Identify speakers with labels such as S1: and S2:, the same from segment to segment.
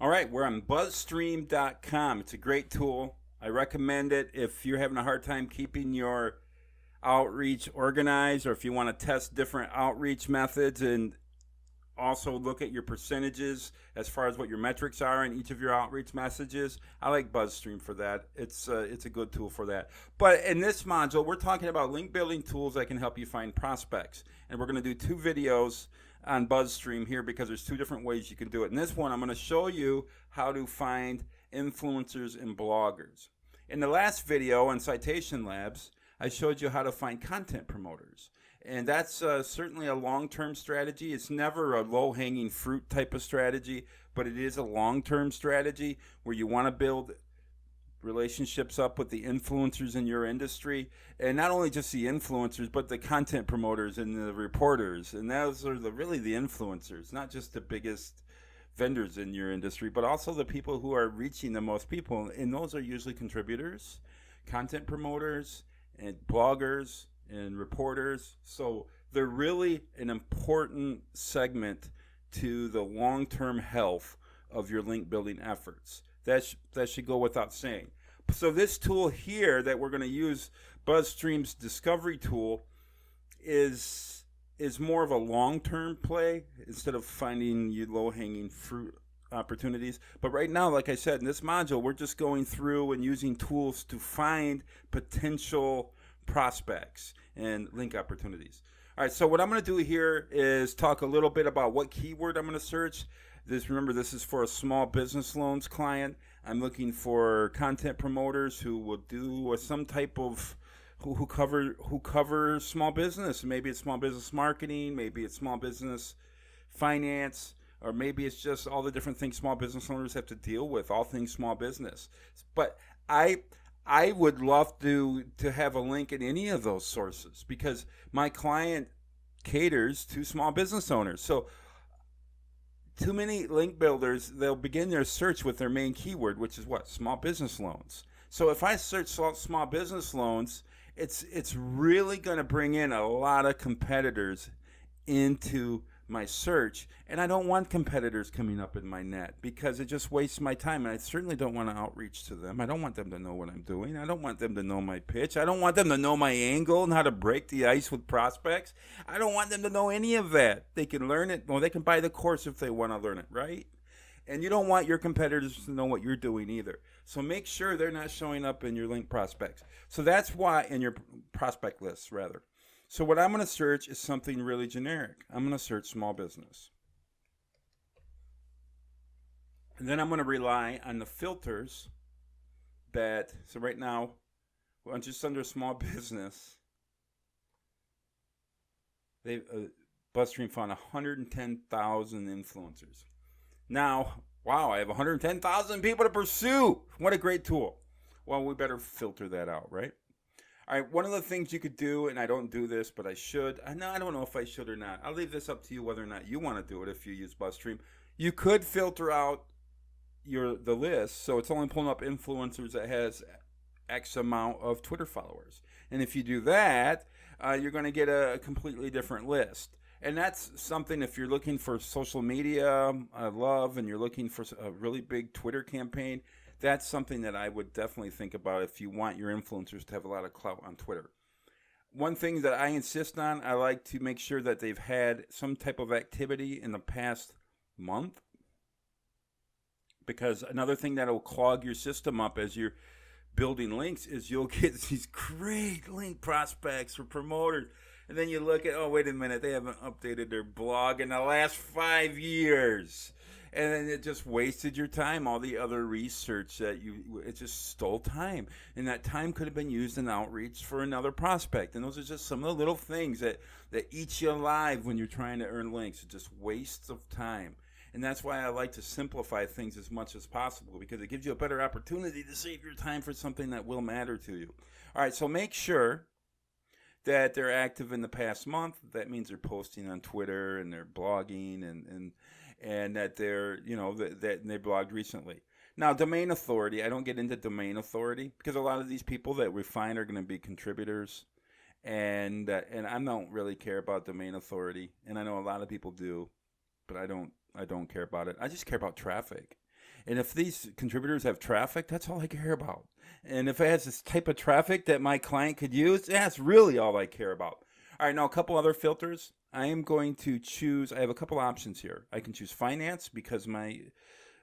S1: All right, we're on BuzzStream.com. It's a great tool. I recommend it if you're having a hard time keeping your outreach organized, or if you want to test different outreach methods and also look at your percentages as far as what your metrics are in each of your outreach messages. I like BuzzStream for that. It's a good tool for that. But in this module, we're talking about link building tools that can help you find prospects, and we're going to do two videos on BuzzStream here because there's two different ways you can do it. In this one, I'm going to show you how to find influencers and bloggers. In the last video on Citation Labs, I showed you how to find content promoters. And that's certainly a long-term strategy. It's never a low-hanging fruit type of strategy, but it is a long-term strategy where you want to build relationships up with the influencers in your industry, and not only just the influencers, but the content promoters and the reporters. And those are really the influencers, not just the biggest vendors in your industry, but also the people who are reaching the most people. And those are usually contributors, content promoters, and bloggers and reporters. So they're really an important segment to the long-term health of your link building efforts. That should go without saying. So this tool here that we're going to use, BuzzStream's discovery tool, is more of a long-term play instead of finding you low-hanging fruit opportunities. But right now, like I said, in this module, we're just going through and using tools to find potential prospects and link opportunities. All right, so what I'm going to do here is talk a little bit about what keyword I'm going to search. Remember, this is for a small business loans client. I'm looking for content promoters who will do some type of who cover small business. Maybe it's small business marketing, maybe it's small business finance, or maybe it's just all the different things small business owners have to deal with, all things small business. But I would love to have a link in any of those sources because my client caters to small business owners. So too many link builders, they'll begin their search with their main keyword, which is what? Small business loans. So if I search small business loans, it's really going to bring in a lot of competitors into my search, and I don't want competitors coming up in my net because it just wastes my time, and I certainly don't want to outreach to them. I don't want them to know what I'm doing. I don't want them to know my pitch. I don't want them to know my angle and how to break the ice with prospects. I don't want them to know any of that. They can learn it. Well, they can buy the course if they want to learn it, right? And you don't want your competitors to know what you're doing either. So make sure they're not showing up in your link prospects. So that's why, in your prospect lists, rather. So what I'm going to search is something really generic. I'm going to search small business. And then I'm going to rely on the filters so right now, I'm just under small business. BuzzStream found 110,000 influencers. Now, wow, I have 110,000 people to pursue. What a great tool. Well, we better filter that out, right? All right, one of the things you could do, and I don't do this, but I should. I don't know if I should or not. I'll leave this up to you whether or not you want to do it if you use BuzzStream. You could filter out the list, so it's only pulling up influencers that has X amount of Twitter followers. And if you do that, you're going to get a completely different list. And that's something, if you're looking for social media love and you're looking for a really big Twitter campaign, that's something that I would definitely think about if you want your influencers to have a lot of clout on Twitter. One thing that I insist on, I like to make sure that they've had some type of activity in the past month. Because another thing that will clog your system up as you're building links is you'll get these great link prospects or promoters. And then you look at, oh, wait a minute, they haven't updated their blog in the last 5 years. And then it just wasted your time. All the other research it just stole time. And that time could have been used in outreach for another prospect. And those are just some of the little things that eat you alive when you're trying to earn links. It's just wastes of time. And that's why I like to simplify things as much as possible, because it gives you a better opportunity to save your time for something that will matter to you. All right, so make sure that they're active in the past month. That means they're posting on Twitter and they're blogging and that they're, that they blogged recently. Now, domain authority, I don't get into domain authority because a lot of these people that we find are going to be contributors, and I don't really care about domain authority, and I know a lot of people do, but I don't care about it. I just care about traffic. And if these contributors have traffic, that's all I care about. And if it has this type of traffic that my client could use, that's really all I care about. All right, now a couple other filters. I am going to choose. I have a couple options here. I can choose finance because my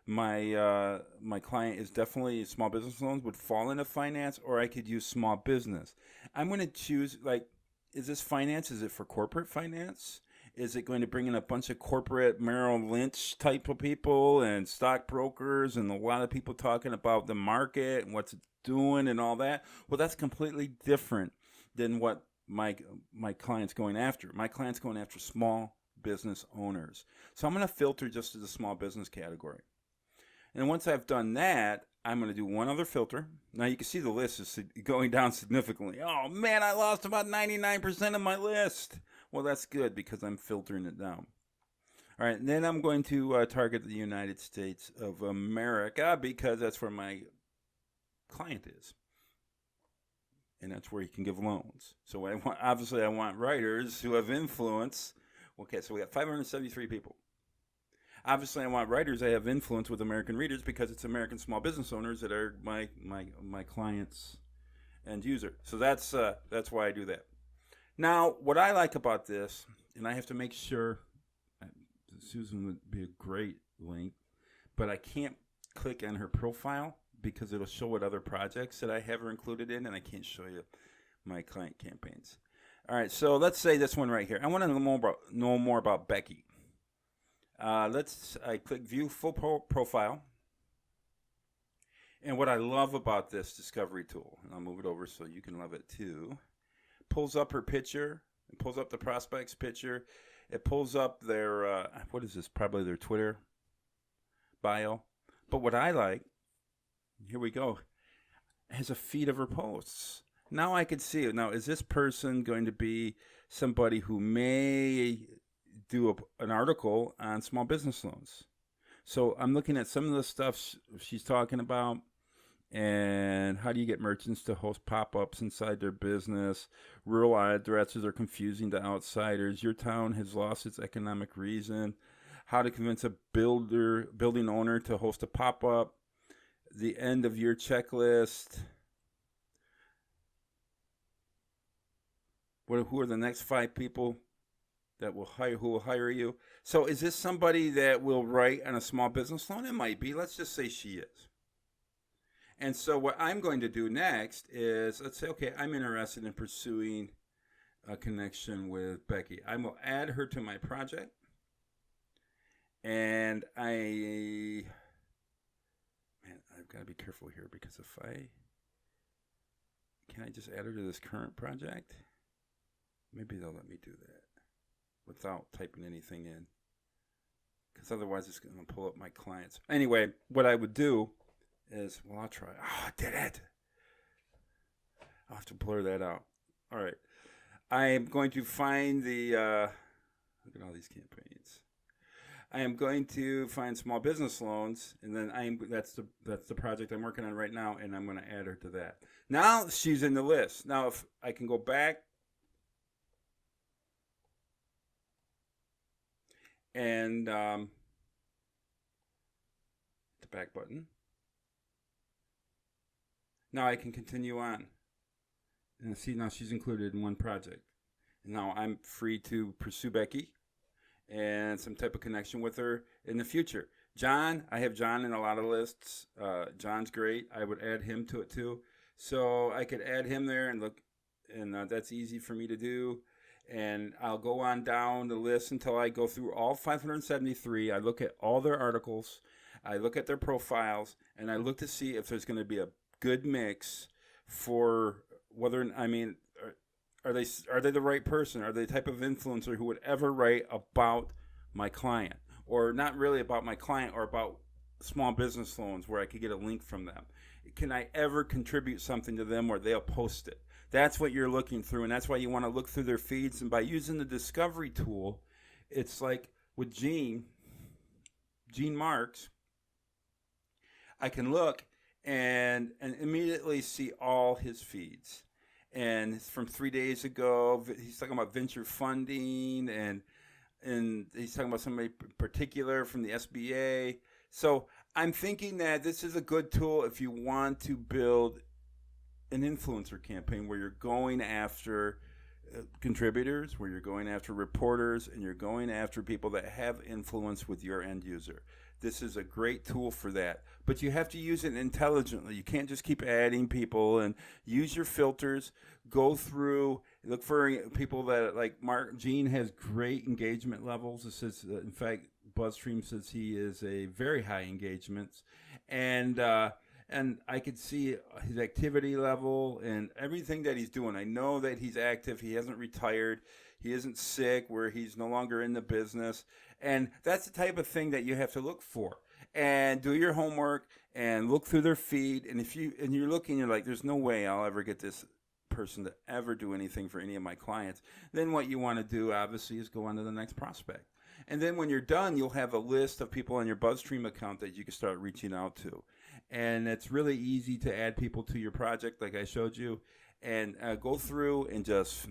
S1: client is definitely small business loans would fall into finance, or I could use small business. I'm going to choose, like, is this finance? Is it for corporate finance? Is it going to bring in a bunch of corporate Merrill Lynch type of people and stockbrokers and a lot of people talking about the market and what's it doing and all that? Well, that's completely different than what my client's going after. My client's going after small business owners. So I'm going to filter just to the small business category. And once I've done that, I'm going to do one other filter. Now you can see the list is going down significantly. Oh man, I lost about 99% of my list. Well, that's good because I'm filtering it down. All right, and then I'm going to target the United States of America because that's where my client is. And that's where you can give loans. So obviously I want writers who have influence. Okay, so we got 573 people. Obviously, I want writers that have influence with American readers because it's American small business owners that are my clients end user. So that's why I do that. Now, what I like about this, and I have to make sure, Susan would be a great link, but I can't click on her profile because it'll show what other projects that I have her included in, and I can't show you my client campaigns. All right, so let's say this one right here. I want to know more about Becky. I click View Full Profile. And what I love about this discovery tool, and I'll move it over so you can love it too, pulls up her picture, it pulls up the prospect's picture, it pulls up their, what is this, probably their Twitter bio. But what I like, here we go, has a feed of her posts. Now I can see it. Now, is this person going to be somebody who may do an article on small business loans? So I'm looking at some of the stuff she's talking about, and how do you get merchants to host pop-ups inside their business? Rural addresses are confusing to outsiders. Your town has lost its economic reason. How to convince a building owner to host a pop-up. The end of your checklist. Who are the next 5 people who will hire you? So is this somebody that will write on a small business loan? It might be. Let's just say she is. And so what I'm going to do next is, let's say, okay, I'm interested in pursuing a connection with Becky. I will add her to my project. And I've got to be careful here because can I just add her to this current project? Maybe they'll let me do that without typing anything in, because otherwise it's going to pull up my clients. Anyway, what I would do is, well, I'll try. Oh, I did it. I'll have to blur that out. All right. I am going to find the, look at all these campaigns. I am going to find small business loans, and then that's the project I'm working on right now, and I'm going to add her to that. Now she's in the list. Now if I can go back and the back button. Now I can continue on. And see, now she's included in one project. And now I'm free to pursue Becky and some type of connection with her in the future. John, I have John in a lot of lists. John's great. I would add him to it too. So I could add him there and look, and that's easy for me to do. And I'll go on down the list until I go through all 573. I look at all their articles. I look at their profiles, and I look to see if there's going to be a good mix for whether, I mean, are they the right person? Are they the type of influencer who would ever write about my client? Or not really about my client, or about small business loans where I could get a link from them? Can I ever contribute something to them where they'll post it? That's what you're looking through, and that's why you want to look through their feeds. And by using the discovery tool, it's like with Gene Marks, I can look and immediately see all his feeds. And from 3 days ago, he's talking about venture funding, and he's talking about somebody particular from the SBA. So I'm thinking that this is a good tool if you want to build an influencer campaign where you're going after contributors, where you're going after reporters, and you're going after people that have influence with your end user. This is a great tool for that, but you have to use it intelligently. You can't just keep adding people, and use your filters. Go through, look for people that, like Mark Gene has great engagement levels. It says, in fact, BuzzStream says he is a very high engagements, and I could see his activity level and everything that he's doing. I know that he's active. He hasn't retired. He isn't sick where he's no longer in the business. And that's the type of thing that you have to look for. And do your homework and look through their feed. And if you're looking, you're like, there's no way I'll ever get this person to ever do anything for any of my clients. Then what you want to do, obviously, is go on to the next prospect. And then when you're done, you'll have a list of people on your BuzzStream account that you can start reaching out to. And it's really easy to add people to your project, like I showed you, and go through and just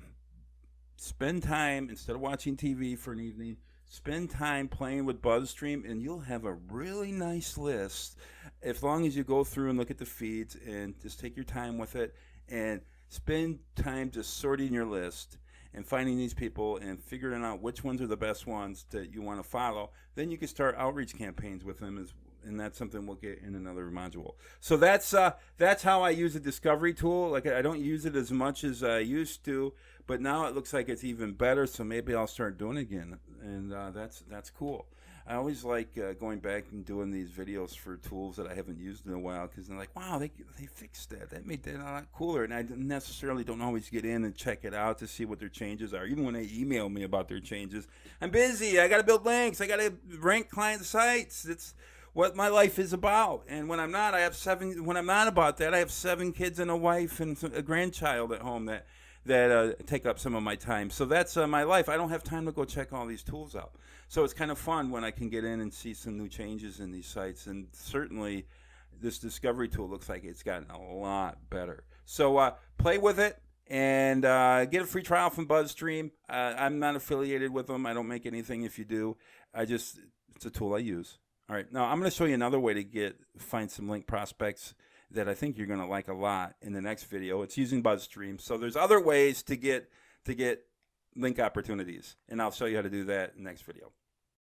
S1: spend time, instead of watching TV for an evening, spend time playing with BuzzStream, and you'll have a really nice list as long as you go through and look at the feeds and just take your time with it and spend time just sorting your list and finding these people and figuring out which ones are the best ones that you want to follow. Then you can start outreach campaigns with them, and that's something we'll get in another module. So that's how I use the discovery tool. Like, I don't use it as much as I used to, but now it looks like it's even better. So maybe I'll start doing it again, and that's cool. I always like going back and doing these videos for tools that I haven't used in a while, because they're like, wow, they fixed that. That made that a lot cooler. And I necessarily don't always get in and check it out to see what their changes are. Even when they email me about their changes, I'm busy. I got to build links. I got to rank client sites. It's what my life is about. And when I'm not, I have 7. When I'm not about that, I have 7 kids and a wife and a grandchild at home that take up some of my time. So that's my life. I don't have time to go check all these tools out. So it's kind of fun when I can get in and see some new changes in these sites. And certainly this discovery tool looks like it's gotten a lot better. So play with it and get a free trial from BuzzStream. I'm not affiliated with them. I don't make anything if you do. It's a tool I use. All right, now I'm going to show you another way to find some link prospects that I think you're going to like a lot in the next video. It's using BuzzStream. So there's other ways to get link opportunities, and I'll show you how to do that in the next video.